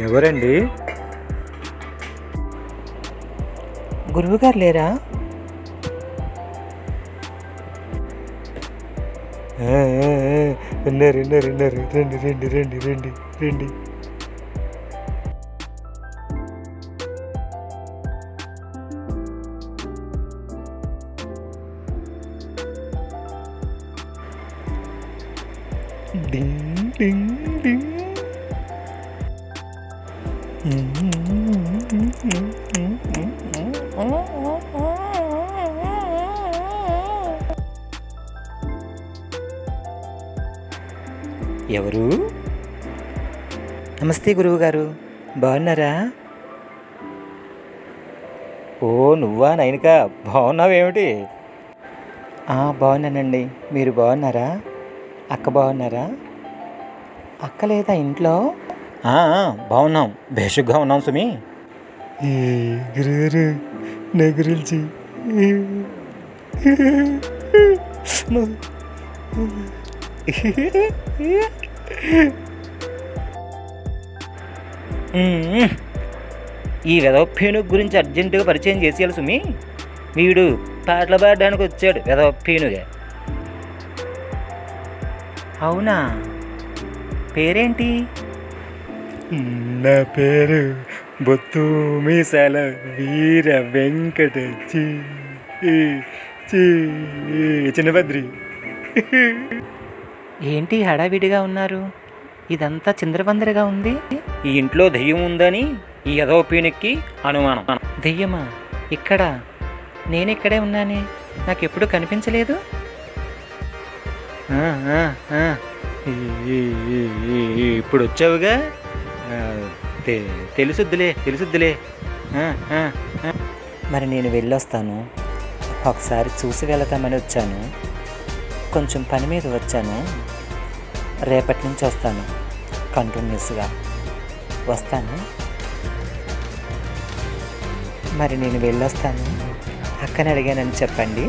ఎవరండి? గురువుగారు లేరా? ఉన్నారు ఉన్నారు ఉన్నారు, రండి రండి రండి రండి రండి. డింగ్ డింగ్ డింగ్. ఎవరు? నమస్తే గురువుగారు, బాగున్నారా? ఓ నువ్వా నైనిక, బాగున్నావేమిటి? బాగున్నానండి. మీరు బాగున్నారా? అక్క బాగున్నారా? అక్క లేదా ఇంట్లో? బాగున్నాం, బేషుగ్గా ఉన్నాం సుమి. గురుగారు నా గురించి ఈ వెదవప్పేను గురించి అర్జెంటుగా పరిచయం చేసేయాలి సుమి. వీడు పాటలు పాడడానికి వచ్చాడు వెదవప్పేనుగా. అవునా? పేరేంటి? నా పేరు బొత్తు మీసాల వీర వెంకట చిన్నభద్రి. ఏంటి హడావిడిగా ఉన్నారు? ఇదంతా చిందరవందరగా ఉంది. ఈ ఇంట్లో దెయ్యం ఉందని ఈ ఎదవ పీనుకి అనుమానం. దెయ్యమా? ఇక్కడ? నేనిక్కడే ఉన్నానే, నాకెప్పుడు కనిపించలేదు. ఇప్పుడు వచ్చావుగా, తెలుసుద్దులే. మరి నేను వెళ్ళొస్తాను. ఒకసారి చూసి వెళతామని వచ్చాను. కొంచెం పని మీద వచ్చాను. రేపటి నుంచి వస్తాను, కంటిన్యూస్గా వస్తాను. మరి నేను వెళ్ళొస్తాను. అక్కని అడిగానని చెప్పండి.